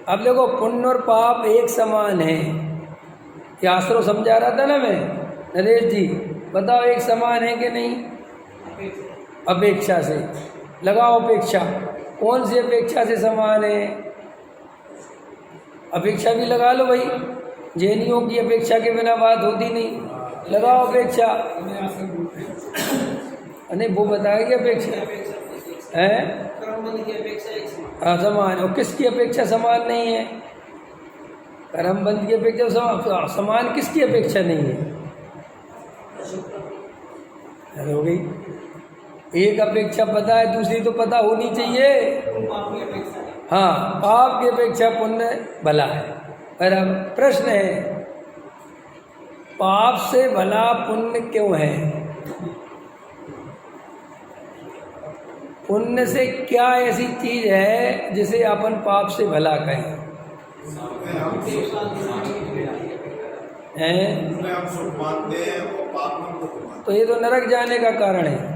अब देखो पुण्य और पाप एक समान है। शास्त्रों समझा रहा था ना मैं, नरेश जी बताओ एक समान है कि नहीं? अपेक्षा से लगाओ अपेक्षा, कौन सी अपेक्षा से समान है? अपेक्षा भी लगा लो भाई, जैनियों की अपेक्षा के बिना बात होती नहीं। लगाओ अपेक्षा। नहीं वो बताएगी अपेक्षा है समान, और किसकी अपेक्षा समान नहीं है? कर्मबंध की अपेक्षा समान किसकी अपेक्षा नहीं है? हो गई एक अपेक्षा पता है, दूसरी तो पता होनी चाहिए। हाँ, पाप की अपेक्षा पुण्य भला है। पर अब प्रश्न है, पाप से भला पुण्य क्यों है? पुण्य से क्या ऐसी चीज है जिसे अपन पाप से भला कहें? तो ये तो नरक जाने का कारण है।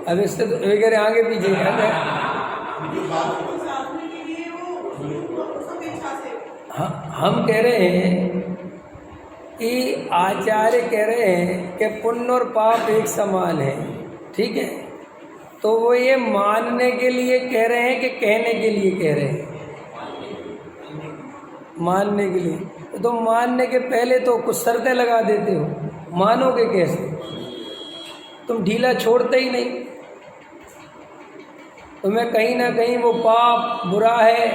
अब इससे तो वगैरह आगे पीछे हम कह रहे हैं कि आचार्य कह रहे हैं कि पुण्य और पाप एक समान है, ठीक है? तो वो ये मानने के लिए कह रहे हैं कि कहने के लिए कह रहे हैं? मानने के लिए। तो तुम मानने के पहले तो कुछ शर्तें लगा देते हो, मानोगे कैसे? तुम ढीला छोड़ते ही नहीं। तुम्हें कहीं ना कहीं वो पाप बुरा है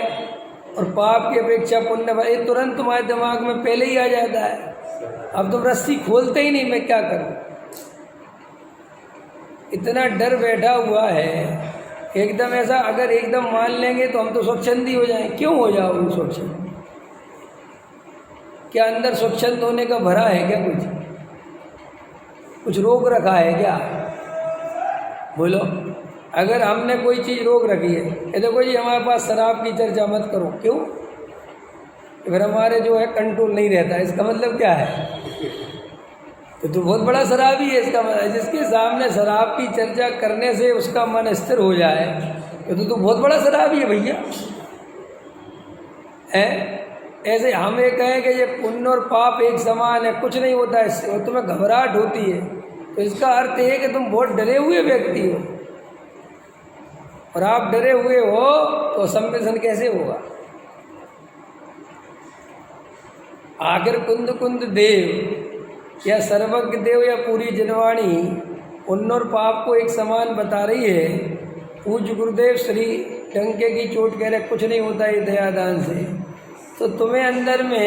और पाप की अपेक्षा पुण्य, ये तुरंत तुम्हारे दिमाग में पहले ही आ जाता है। अब तुम रस्सी खोलते ही नहीं, मैं क्या करूं? इतना डर बैठा हुआ है एकदम ऐसा। अगर एकदम मान लेंगे तो हम तो स्वच्छंदी हो जाएं। क्यों हो जाओगे स्वच्छंद? क्या अंदर स्वच्छंद होने का भरा है क्या? कुछ रोक रखा है क्या? बोलो। अगर हमने कोई चीज़ रोक रखी है, ये देखो जी हमारे पास शराब की चर्चा मत करो, क्यों? फिर हमारे जो है कंट्रोल नहीं रहता है। इसका मतलब क्या है? तो बहुत बड़ा शराबी है। इसका मतलब जिसके सामने शराब की चर्चा करने से उसका मन स्थिर हो जाए तो बहुत बड़ा शराबी है भैया। ऐसे हम ये कहें कि ये पुण्य और पाप एक समान है, कुछ नहीं होता इससे, और तुम्हें घबराहट होती है, तो इसका अर्थ है कि तुम बहुत डरे हुए व्यक्ति हो। और आप डरे हुए हो तो सम्मिलन कैसे होगा? आखिर कुंद कुंद देव या सर्वज्ञ देव या पूरी जनवाणी पुण्य और पाप को एक समान बता रही है। पूज्य गुरुदेव श्री डंके की चोट कह रहे कुछ नहीं होता ये दयादान से। तो तुम्हें अंदर में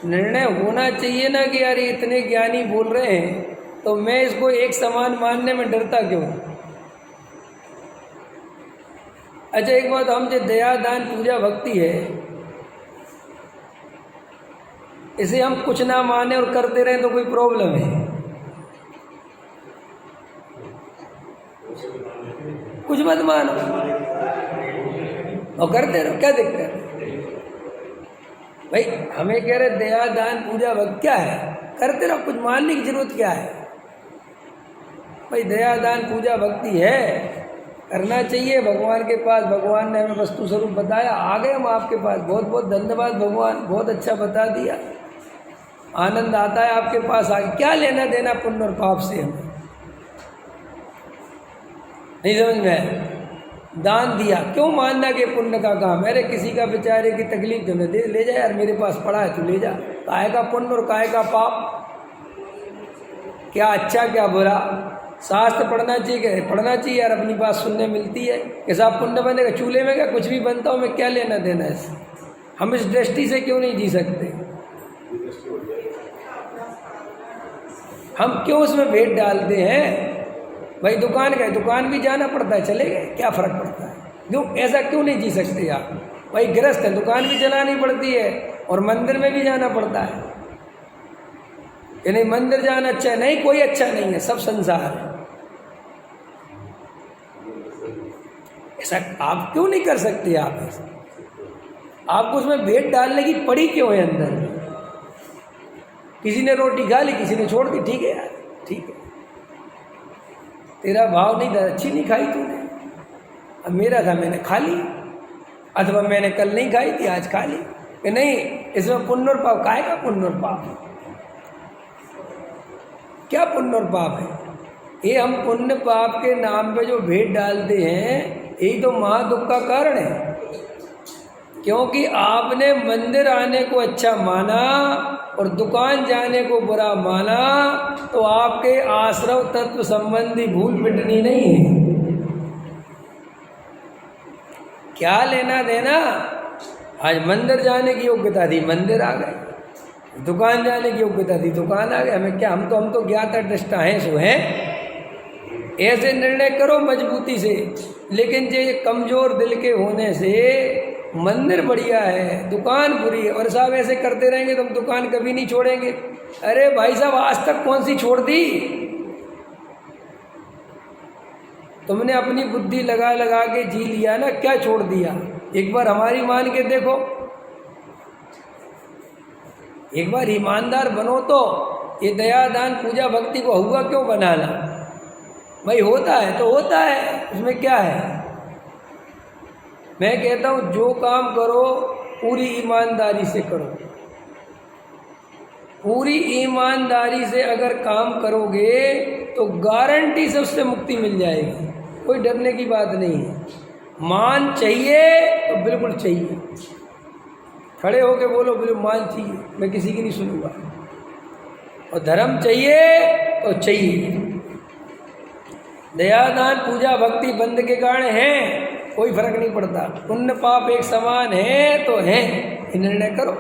निर्णय होना चाहिए ना कि यार इतने ज्ञानी बोल रहे हैं तो मैं इसको एक समान मानने में डरता क्यों? अच्छा एक बात, हम जो दया दान पूजा भक्ति है इसे हम कुछ ना माने और करते रहें तो कोई प्रॉब्लम है? कुछ मत मानो और करते रहो, क्या दिक्कत है भाई? हमें कह रहे दया दान पूजा भक्ति क्या है? करते रहो, कुछ मानने की जरूरत क्या है भाई? दया दान पूजा भक्ति है, करना चाहिए भगवान के पास। भगवान ने हमें वस्तु स्वरूप बताया, आ गए हम आपके पास। बहुत बहुत धन्यवाद भगवान, बहुत अच्छा बता दिया। आनंद आता है आपके पास आके। क्या लेना देना पुण्य और पाप से हमें? नहीं समझ में आया? दान दिया, क्यों मानना कि पुण्य का काम? अरे किसी का बेचारे की तकलीफ जो दे ले जाए यार, मेरे पास पड़ा है तू ले जा। काय का पुण्य और काय का पाप? क्या अच्छा क्या बुरा? शास्त्र पढ़ना चाहिए, पढ़ना चाहिए यार, अपनी बात सुनने मिलती है। कैसा पुण्य बनेगा? चूल्हे में क्या कुछ भी बनता हो, मैं क्या लेना देना है? हम इस दृष्टि से क्यों नहीं जी सकते? हम क्यों उसमें भेद डालते हैं भाई? दुकान का दुकान भी जाना पड़ता है, चले गए, क्या फर्क पड़ता है? क्यों ऐसा क्यों नहीं जी सकते आप भाई? गृहस्थ है, दुकान भी चलानी पड़ती है और मंदिर में भी जाना पड़ता है। ये नहीं मंदिर जाना अच्छा है, नहीं कोई अच्छा नहीं है, सब संसार है। ऐसा आप क्यों नहीं कर सकते? आप ऐसा आपको उसमें भेद डालने की पड़ी क्यों है अंदर? किसी ने रोटी खा ली, किसी ने छोड़ दी, ठीक है यार, ठीक है, तेरा भाव नहीं था, अच्छी नहीं खाई तूने, अब मेरा था मैंने खा ली। अथवा मैंने कल नहीं खाई थी आज खा ली, कि नहीं इसमें पुण्य और पाप, काहे का पुण्य और पाप, क्या पुण्य और पाप है? ये हम पुण्य पाप के नाम पे जो भेद डालते हैं यही तो महादुख का कारण है। क्योंकि आपने मंदिर आने को अच्छा माना और दुकान जाने को बुरा माना, तो आपके आश्रव तत्व संबंधी भूल मिटनी नहीं है। क्या लेना देना? आज मंदिर जाने की योग्यता थी, मंदिर आ गए, दुकान जाने की योग्यता थी, दुकान आ गए। हमें क्या, हम तो ज्ञाता दृष्टा हैं, सो हैं। ऐसे निर्णय करो मजबूती से, लेकिन जो कमजोर दिल के होने से मंदिर बढ़िया है, दुकान बुरी है, और साहब ऐसे करते रहेंगे तो हम दुकान कभी नहीं छोड़ेंगे। अरे भाई साहब, आज तक कौन सी छोड़ दी? तुमने अपनी बुद्धि लगा लगा के जी लिया ना, क्या छोड़ दिया? एक बार हमारी मान के देखो, एक बार ईमानदार बनो। तो ये दया दान पूजा भक्ति को हुआ क्यों बनाना? भाई होता है तो होता है, उसमें क्या है? मैं कहता हूँ जो काम करो पूरी ईमानदारी से करो। पूरी ईमानदारी से अगर काम करोगे तो गारंटी से उससे मुक्ति मिल जाएगी, कोई डरने की बात नहीं है। मान चाहिए तो बिल्कुल चाहिए, खड़े होके बोलो बिल्कुल मान चाहिए, मैं किसी की नहीं सुनूंगा। और धर्म चाहिए तो चाहिए। दया दान पूजा भक्ति बंद के कारण है, कोई फर्क नहीं पड़ता। पुण्य पाप एक समान है तो है, ये निर्णय करो।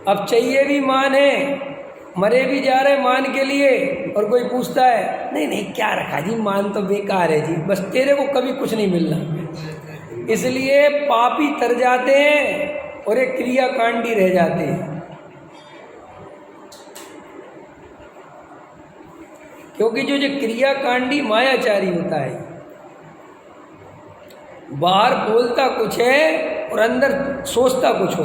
अब चाहिए भी मान है, मरे भी जा रहे मान के लिए, और कोई पूछता है नहीं नहीं क्या रखा जी, मान तो बेकार है जी, बस तेरे को कभी कुछ नहीं मिलना। इसलिए पापी तर जाते हैं और एक क्रियाकांडी रह जाते हैं। क्योंकि जो क्रियाकांडी मायाचारी होता है, बाहर बोलता कुछ है और अंदर सोचता कुछ हो।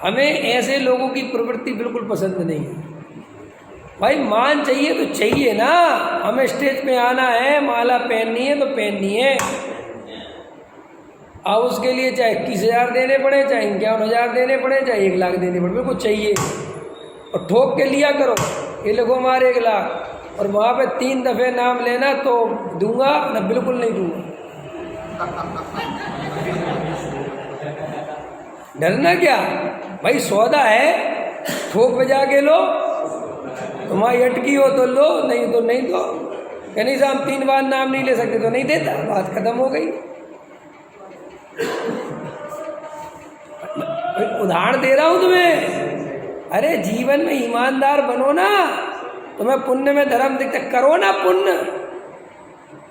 हमें ऐसे लोगों की प्रवृत्ति बिल्कुल पसंद नहीं है। भाई मान चाहिए तो चाहिए ना, हमें स्टेज पे आना है, माला पहननी है तो पहननी है। अब उसके लिए चाहे 21,000 देने पड़े, चाहे 51,000 देने पड़े, चाहे 1 लाख देने पड़े, बिल्कुल चाहिए। और ठोक के लिया करो, ये लोगों मारे 1 लाख, और वहाँ पे 3 दफ़े नाम लेना तो दूंगा ना, बिल्कुल नहीं दूंगा। डरना क्या भाई, सौदा है, ठोक बजा के लो, तुम्हारी अटकी हो तो लो, नहीं तो नहीं दो। नहीं साहब 3 बार नाम नहीं ले सकते तो नहीं देता, बात खत्म हो गई। उदाहरण दे रहा हूं तुम्हें। अरे जीवन में ईमानदार बनो ना, तुम्हें पुण्य में धर्म दिखता, करो ना पुण्य।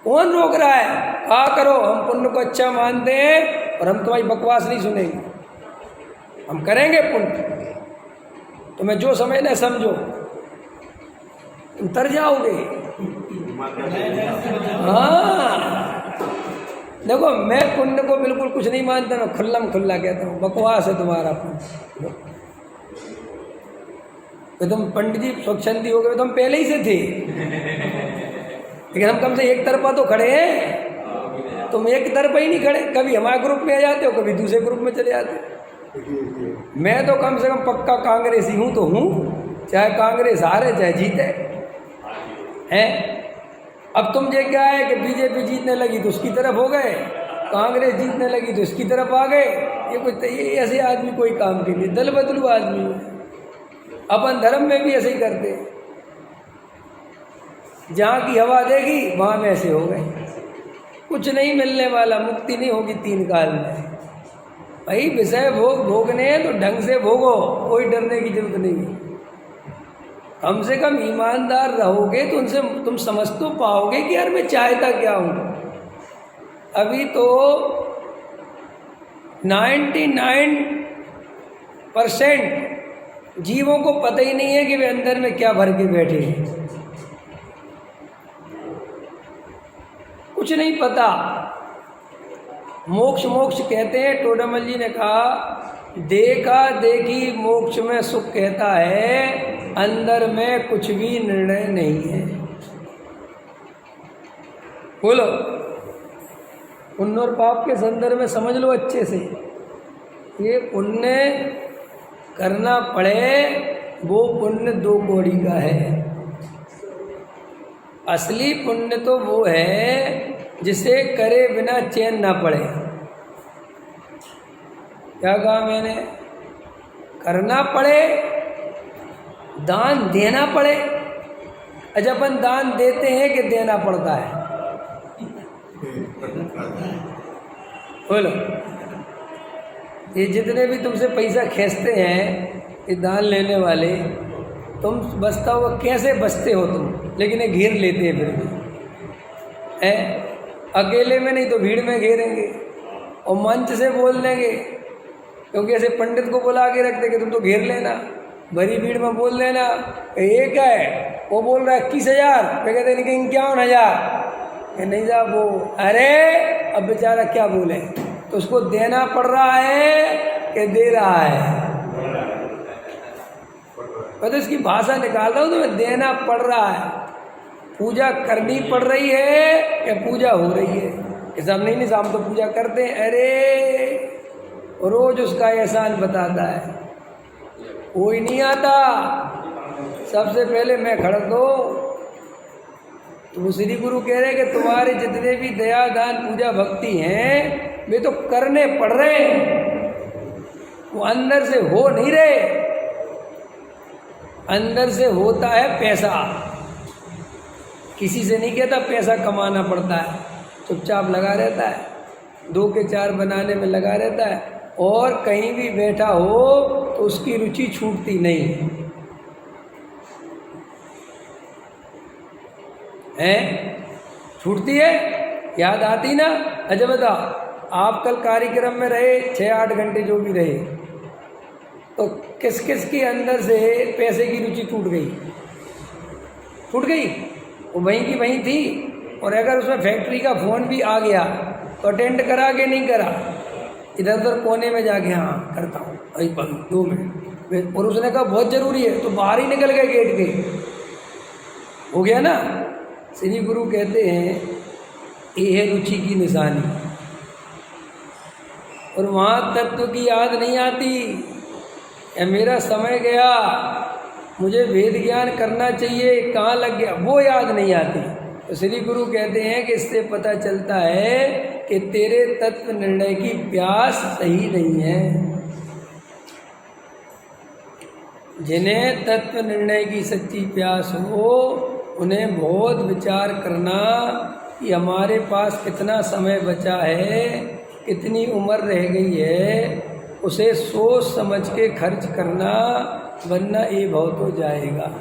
कौन रोक रहा है? कहा करो, हम पुण्य को अच्छा मानते हैं और हम तुम्हारी बकवास नहीं सुनेंगे, हम करेंगे पुण्य। तुम्हें जो समझना है समझो, तुम तर जाओगे। हाँ देखो, मैं पुण्य को बिल्कुल कुछ नहीं मानता, मैं खुल्लम खुल्ला कहता हूँ, बकवास है तुम्हारा पुण्य। तो तुम पंडित जी स्वच्छंदी हो गए तो हम पहले ही से थे, लेकिन हम कम से एक तरफा तो खड़े हैं। तुम एक तरफा ही नहीं खड़े, कभी हमारे ग्रुप में आ जाते हो, कभी दूसरे ग्रुप में चले जाते हो। मैं तो कम से कम पक्का कांग्रेसी हूँ तो हूँ, चाहे कांग्रेस हारे चाहे जीते हैं। अब तुम ये क्या है कि बीजेपी जीतने लगी तो उसकी तरफ हो गए, कांग्रेस जीतने लगी तो इसकी तरफ आ गए। ये ऐसे आदमी कोई काम के लिए, दल बदलू आदमी है। अपन धर्म में भी ऐसे ही करते हैं, जहाँ की हवा देगी वहाँ में ऐसे हो गए। कुछ नहीं मिलने वाला, मुक्ति नहीं होगी 3 काल में। भाई विषय भोग भोगने हैं तो ढंग से भोगो, कोई डरने की जरूरत नहीं है। कम से कम ईमानदार रहोगे तो उनसे तुम समझ तो पाओगे कि यार मैं चाहता क्या हूँ। अभी तो 99% जीवों को पता ही नहीं है कि वे अंदर में क्या भर के बैठे हैं, कुछ नहीं पता। मोक्ष मोक्ष कहते हैं, टोडामल जी ने कहा, देखा देखी मोक्ष में सुख कहता है, अंदर में कुछ भी निर्णय नहीं है। बोलो, पुण्य और पाप के संदर्भ में समझ लो अच्छे से। ये पुण्य करना पड़े वो पुण्य 2 कौड़ी का है। असली पुण्य तो वो है जिसे करे बिना चैन ना पड़े। क्या कहा मैंने? करना पड़े, दान देना पड़े। अच्छा, अपन दान देते हैं कि देना पड़ता है? बोलो, ये जितने भी तुमसे पैसा खींचते हैं ये दान लेने वाले, तुम बचता हो कैसे बचते हो तुम? लेकिन ये घेर लेते हैं फिर भी, है अकेले में नहीं तो भीड़ में घेरेंगे और मंच से बोल देंगे, क्योंकि ऐसे पंडित को बुला के रखते कि तुम तो घेर लेना, भरी भीड़ में बोल देना। एक है वो बोल रहा है 21,000, वे कहते हैं कि 51,000, नहीं साहब वो, अरे अब बेचारा क्या बोले, तो उसको देना पड़ रहा है कि दे रहा है? मैं तो इसकी भाषा निकाल रहा हूँ, तो मैं देना पड़ रहा है। पूजा करनी पड़ रही है या पूजा हो रही है? कि सब नहीं साहब तो पूजा करते हैं, अरे रोज उसका एहसान बताता है, कोई नहीं आता। सबसे पहले मैं खड़ा तो श्री गुरु कह रहे कि तुम्हारे जितने भी दया दान पूजा भक्ति हैं वे तो करने पड़ रहे हैं, वो अंदर से हो नहीं रहे। अंदर से होता है पैसा, किसी से नहीं कहता पैसा कमाना पड़ता है, चुपचाप लगा रहता है, 2 के 4 बनाने में लगा रहता है, और कहीं भी बैठा हो तो उसकी रुचि छूटती नहीं है। छूटती है? याद आती ना? अच्छा बताओ, आप कल कार्यक्रम में रहे 6-8 घंटे जो भी रहे, तो किस किस के अंदर से पैसे की रुचि टूट गई? टूट गई? वो वहीं की वहीं थी। और अगर उसमें फैक्ट्री का फोन भी आ गया तो अटेंड करा के नहीं करा, इधर उधर कोने में जाके हाँ करता हूँ 2 मिनट, और उसने कहा बहुत ज़रूरी है तो बाहर ही निकल गए गेट के, हो गया ना। श्री गुरु कहते हैं ये है रुचि की निशानी। और वहाँ तत्व की याद नहीं आती, मेरा समय गया, मुझे वेद ज्ञान करना चाहिए, कहाँ लग गया, वो याद नहीं आती। तो श्री गुरु कहते हैं कि इससे पता चलता है कि तेरे तत्व निर्णय की प्यास सही नहीं है। जिन्हें तत्व निर्णय की सच्ची प्यास हो उन्हें बहुत विचार करना कि हमारे पास कितना समय बचा है, कितनी उम्र रह गई है, उसे सोच समझ के खर्च करना, वरना ये बहुत हो जाएगा।